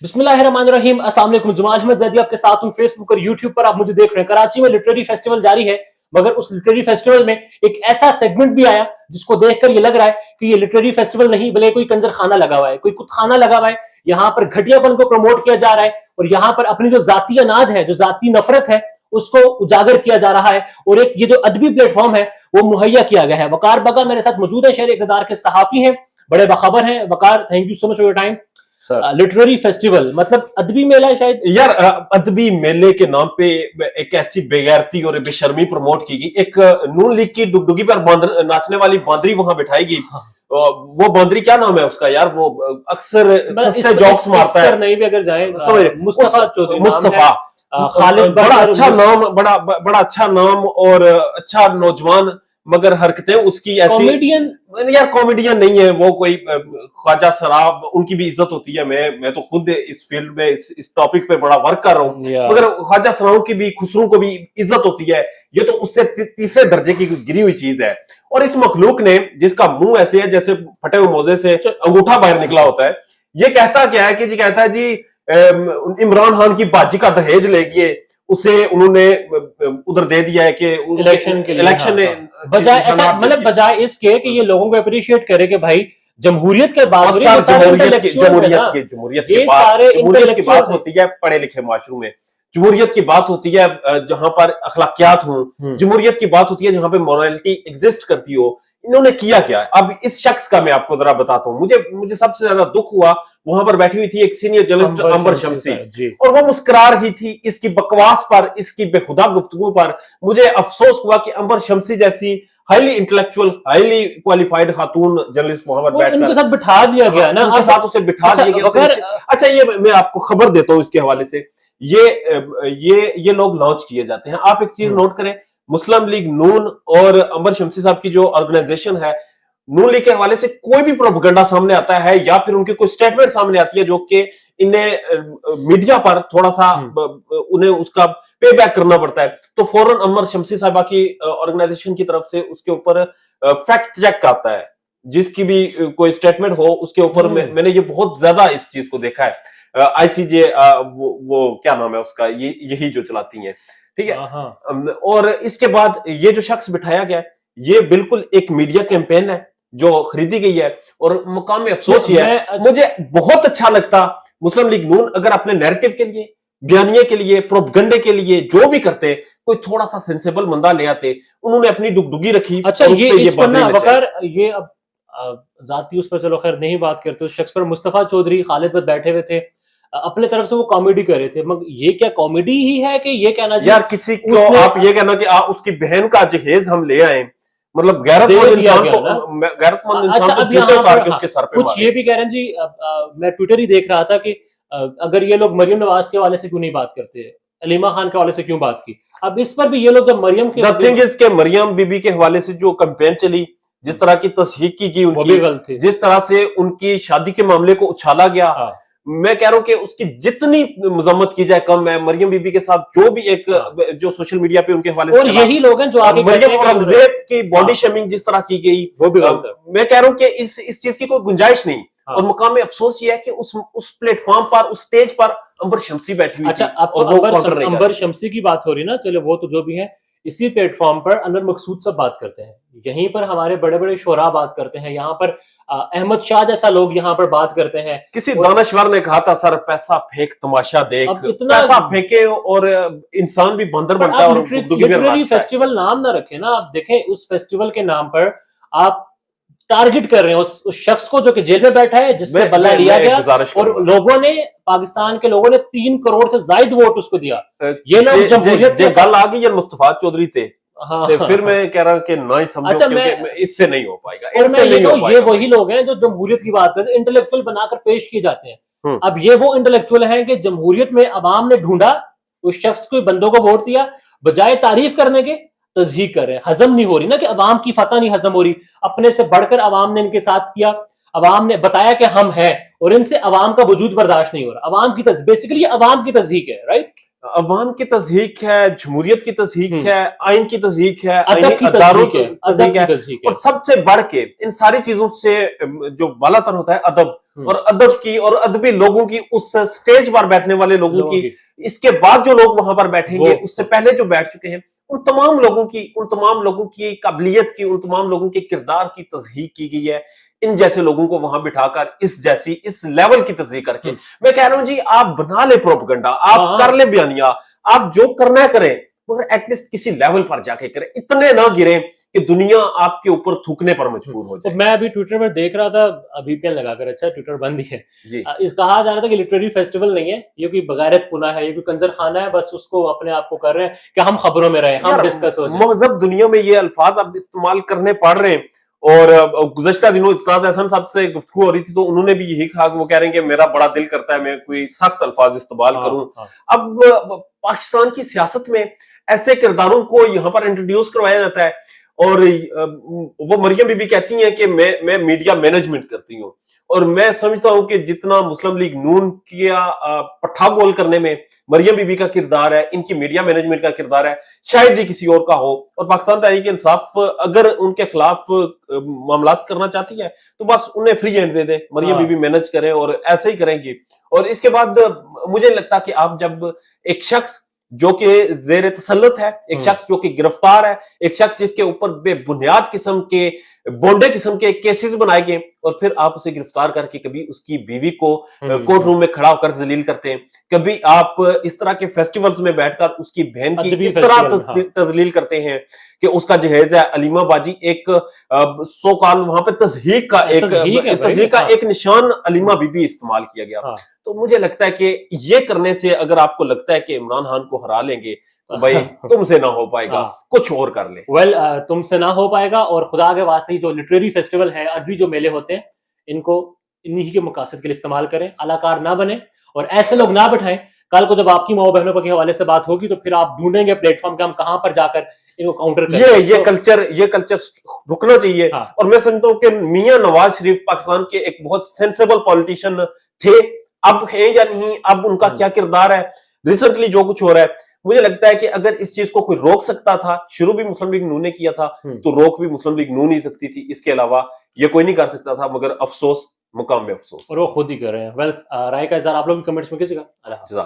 बिस्मिल्लाहिर्रहमानिर्रहीम। अस्सलाम वालेकुम। जमाल अहमद ज़ैदी आपके साथ हूँ फेसबुक और यूट्यूब पर, आप मुझे देख रहे हैं। कराची में लिटरेरी फेस्टिवल जारी है, मगर उस लिटरेरी फेस्टिवल में एक ऐसा सेगमेंट भी आया जिसको देखकर ये लग रहा है कि ये लिटरेरी फेस्टिवल नहीं बल्कि कोई कंजर खाना लगा हुआ है, कोई कुतखाना लगा हुआ है। यहाँ पर घटियापन को प्रमोट किया जा रहा है और यहाँ पर अपनी जो जाती अनाद है, जो जाती नफरत है, उसको उजागर किया जा रहा है। और एक ये जो अदबी प्लेटफॉर्म है वो मुहैया किया गया है। वकार बका मेरे साथ मौजूद है, शहर इक़्तिदार के सहाफी हैं, बड़े बाखबर हैं। Waqar, thank you so much for your time. Literary festival मतलब अदबी मेला है शायद यार। अदबी मेले के नाम पे एक ऐसी बेगैरती और बेशर्मी प्रमोट की गई। एक नून लीग की डुगडुगी पर नाचने वाली बांदरी वहां बिठाई गई। वो बांदरी क्या नाम है उसका यार, वो अक्सर सस्ते जोक्स मारता है। नहीं भी अगर जाए मुस्तफा चौधरी, मुस्तफा खालिद, बड़ा अच्छा नाम, बड़ा अच्छा नाम और अच्छा नौजवान, मगर हरकतें उसकी ऐसी कॉमेडियन। यार कॉमेडियन नहीं है वो, कोई ख्वाजा सराब, उनकी भी इज्जत होती है। मैं तो खुद इस फील्ड में इस टॉपिक पे बड़ा वर्क कर रहा हूँ, मगर ख्वाजा सराब की भी, खुसरू को भी इज्जत होती है। ये तो उससे तीसरे दर्जे की गिरी हुई चीज है। और इस मखलूक ने, जिसका मुंह ऐसे है जैसे फटे हुए मोजे से अंगूठा बाहर निकला होता है, ये कहता क्या है कि जी कहता है जी इमरान खान की बाजी का दहेज लेके उसे उन्होंने उधर दे दिया है कि इलेक्शन मतलब बजाय इसके कि ये लोगों को अप्रिशिएट करे कि भाई जमहूरियत के बाद जमहूरियत की बात होती है पढ़े लिखे माशरू में। जमहूरियत की बात होती है जहां पर अखलाकियात हो, जमहूरियत की बात होती है जहां पे मोरालिटी एग्जिस्ट करती हो। इन्होंने किया क्या है? अब इस शख्स का मैं आपको जरा बताता हूँ। मुझे सबसे ज्यादा दुख हुआ, वहां पर बैठी हुई थी एक सीनियर जर्नलिस्ट अंबर शमसी, और वो मुस्कुरा रही थी इसकी बकवास पर, इसकी बेखुदा गुफ्तगू पर। मुझे अफसोस हुआ कि अंबर शमसी जैसी हाईली इंटेलेक्चुअल, हाईली क्वालिफाइड खातून जर्नलिस्ट वहां पर बैठकर उनके साथ बिठा दिया गया ना, उनके साथ उसे बिठा दिया गया। अच्छा, ये मैं आपको खबर देता हूँ इसके हवाले से। ये लोग लॉन्च किए जाते हैं। आप एक चीज नोट करें, मुस्लिम लीग नून और अंबर शमसी साहब की जो ऑर्गेनाइजेशन है, नून लीग के हवाले से कोई भी प्रोपेगेंडा सामने आता है या फिर उनकी कोई स्टेटमेंट सामने आती है जो कि इन्हें मीडिया पर थोड़ा सा उन्हें उसका पे बैक करना पड़ता है, तो फौरन अंबर शमसी साहबा की ऑर्गेनाइजेशन की तरफ से उसके ऊपर फैक्ट चेक आता है। जिसकी भी कोई स्टेटमेंट हो उसके ऊपर मैंने ये बहुत ज्यादा इस चीज को देखा है। आईसीजे वो क्या नाम है उसका, यही जो चलाती है, ठीक है। और इसके बाद ये जो शख्स बिठाया गया, ये बिल्कुल एक मीडिया कैंपेन है जो खरीदी गई है। और मुकाम में अफसोस ये है, मुझे बहुत अच्छा लगता मुस्लिम लीग नून अगर अपने नैरेटिव के लिए, बयानिए के लिए, प्रोपगंडे के लिए जो भी करते, कोई थोड़ा सा सेंसेबल बंदा ले आते। उन्होंने अपनी डुगडुगी रखी। अच्छा, ये अब जाती उस पर चलो खैर नहीं बात करते। उस शख्स पर मुस्तफा चौधरी खालिद पर बैठे हुए थे, अपने तरफ से वो कॉमेडी कर रहे थे, मगर ये क्या कॉमेडी ही है कि ये कहना यार किसी को आप ये कहना कि उसकी बहन का जहेज हम ले आए, मतलब गैरतमंद इंसान को जूते उतार के उसके सर पे कुछ ये भी कह रहे हैं जी। मैं ट्विटर ही देख रहा था कि अगर ये लोग मरियम नवाज के हवाले से क्यों नहीं बात करते, अलीमा खान के हवाले से क्यों बात की। अब इस पर भी ये लोग जब मरियम के मरियम बीबी के हवाले से जो कैंपेन चली, जिस तरह की तस्हीक की गई उनकी, जिस तरह से उनकी शादी के मामले को उछाला गया, मैं कह रहा हूं कि उसकी जितनी मजम्मत की जाए कम है। मरियम बीबी के साथ जो भी एक जो सोशल मीडिया पे उनके हवाले और यही लोग हैं जो आगे मरियम औरंगजेब की बॉडी शेमिंग जिस तरह की गई, वो भी गलत है। मैं कह रहा हूं कि इस चीज की कोई गुंजाइश नहीं। और मुकाम में अफसोस ये है कि उस प्लेटफॉर्म पर, उस स्टेज पर अंबर शमसी बैठी हुई थी। अच्छा, अंबर शमसी की बात हो रही ना, चलो वो तो जो भी है, इसी प्लेटफॉर्म पर अनवर मकसूद सब बात करते हैं, यहीं पर हमारे बड़े बड़े शोरा बात करते हैं, यहाँ पर अहमद शाह जैसा लोग यहाँ पर बात करते हैं। किसी दानश्वर ने कहा था, सर पैसा फेंक तमाशा देख, पैसा फेंके और इंसान भी बंदर बनता है। और लिटरेरी फेस्टिवल नाम ना रखे ना, आप देखें उस फेस्टिवल के नाम पर आप टारगेट कर रहे हैं उस शख्स को जो कि जेल में बैठा है, जिससे बल्ला लिया गया, और लोगों ने, पाकिस्तान के लोगों ने 3 करोड़ से ज्यादा वोट उसको दिया। ये लोग जमहूरियत के गल आ गई, मुस्तफा चौधरी थे। फिर मैं कह रहा कि ना ही समझो, क्योंकि इससे नहीं हो पाएगा। ये वही लोग हैं जो जमहूरियत की बात करते हैं, इंटेलेक्चुअल बनाकर पेश किए जाते हैं। अब ये वो इंटेलेक्चुअल हैं कि जमहूरियत में अवाम ने ढूंढा, उस शख्स को, बंदों को वोट दिया, बजाय तारीफ करने के तज़हीक कर रहे हैं। हजम नहीं हो रही ना कि अवाम की फतह नहीं हजम हो रही। अपने से बढ़कर अवाम ने इनके साथ किया, अवाम ने बताया कि हम हैं, और इनसे अवाम का वजूद बर्दाश्त नहीं हो रहा। अवाम की बेसिकली अवाम की तज़हीक है, राइट। عوام کی تضحیک ہے، جمہوریت کی تضحیک ہے، آئین کی تضحیک ہے، ادب آئینی کی اداروں تضحیک کی ہے، ادب تضحیک کی ہے، تضحیک ہے. اور سب سے بڑھ کے ان ساری چیزوں سے جو بالا تر ہوتا ہے ادب، اور ادب کی اور ادبی لوگوں کی، اس سٹیج پر بیٹھنے والے لوگوں کی، اس کے بعد جو لوگ وہاں پر بیٹھیں گے، اس سے پہلے جو بیٹھ چکے ہیں، ان تمام لوگوں کی قابلیت کی، ان تمام لوگوں کے کردار کی تضحیک کی گئی ہے، ان جیسے لوگوں کو وہاں بٹھا کر اس لیول کی تضحیک کر کے. میں کہہ رہا ہوں جی آپ بنا لے پروپیگنڈا، آپ کر لے بیانیہ، آپ جو کرنا ہے کریں، مگر ایٹ لیسٹ کسی لیول پر جا کے کریں، اتنے نہ گریں کہ دنیا آپ کے اوپر تھوکنے پر مجبور ہو جائے. میں ابھی ٹویٹر پر دیکھ رہا تھا وی پی این لگا کر، اچھا ٹویٹر بند ہی ہے جی اس کہا جا رہا تھا کہ لٹریری فیسٹیول نہیں ہے یہ، کوئی بغیرت پنا ہے، یہ کوئی کنجر خانہ ہے، بس اس کو اپنے آپ کو کر رہے ہیں کہ ہم خبروں میں رہیں، ہم ڈسکس ہو جائیں. مہذب دنیا میں یہ الفاظ اب استعمال کرنے پڑ رہے ہیں. اور گزشتہ دنوں استاد احسن صاحب سے گفتگو ہو رہی تھی تو انہوں نے بھی یہی کہا کہ وہ کہہ رہے ہیں کہ میرا بڑا دل کرتا ہے میں کوئی سخت الفاظ استعمال کروں. اب پاکستان کی سیاست میں ایسے کرداروں کو یہاں پر انٹروڈیوس کروایا جاتا ہے، اور وہ مریم بی بی کہتی ہیں کہ میں میڈیا مینجمنٹ کرتی ہوں، اور میں سمجھتا ہوں کہ جتنا مسلم لیگ نون کیا پٹھا گول کرنے میں مریم بی بی کا کردار ہے، ان کی میڈیا مینجمنٹ کا کردار ہے، شاید ہی کسی اور کا ہو. اور پاکستان تحریک انصاف اگر ان کے خلاف معاملات کرنا چاہتی ہے تو بس انہیں فری ہینڈ دے دے، مریم بی بی مینج کریں، اور ایسے ہی کریں گی. اور اس کے بعد مجھے لگتا کہ آپ جب ایک شخص جو کہ زیر تسلط ہے، ایک شخص جو کہ گرفتار ہے، ایک شخص جس کے اوپر بے بنیاد قسم کے بونڈے قسم کے کیسز بنائے گئے، اور پھر آپ اسے گرفتار کر کے کبھی اس کی بیوی کو کورٹ روم میں کھڑا ہو کر ذلیل کرتے ہیں، کبھی آپ اس طرح کے فیسٹیولز میں بیٹھ کر اس کی بہن کی اس طرح تذلیل کرتے ہیں کہ اس کا جہیز ہے علیمہ باجی، ایک سو کال وہاں پہ تضحیک کا ایک نشان علیمہ بی بی استعمال کیا گیا. تو مجھے لگتا ہے کہ یہ کرنے سے اگر آپ کو لگتا ہے کہ عمران خان کو ہرا لیں گے تو بھائی تم سے نہ ہو پائے گا، کچھ اور کر لیں. تم سے نہ ہو پائے گا. اور خدا کے واسطے جو لٹریری فیسٹیول ہے، ادبی جو میلے ہوتے ہیں، ان کو انہی کے مقاصد کے لیے استعمال کریں، اداکار نہ بنے اور ایسے لوگ نہ بٹھائیں. کل کو جب آپ کی ماؤں بہنوں کے حوالے سے بات ہوگی تو پھر آپ ڈھونڈیں گے پلیٹ فارم کہ ہم کہاں پر جا کر ان کو کاؤنٹر کریں. یہ کلچر رکنا چاہیے. اور میں سمجھتا ہوں کہ میاں نواز شریف پاکستان کے ایک بہت سینسیبل پولیٹیشین تھے، اب ہیں یا نہیں، اب ان کا کیا کردار ہے، ریسنٹلی جو کچھ ہو رہا ہے، مجھے لگتا ہے کہ اگر اس چیز کو کوئی روک سکتا تھا، شروع بھی مسلم لیگ نون نے کیا تھا، تو روک بھی مسلم لیگ نون ہی سکتی تھی، اس کے علاوہ یہ کوئی نہیں کر سکتا تھا. مگر افسوس، مقام میں افسوس، اور وہ خود ہی کر رہے ہیں. رائے کا اظہار آپ لوگ کمنٹس میں کیجیے گا.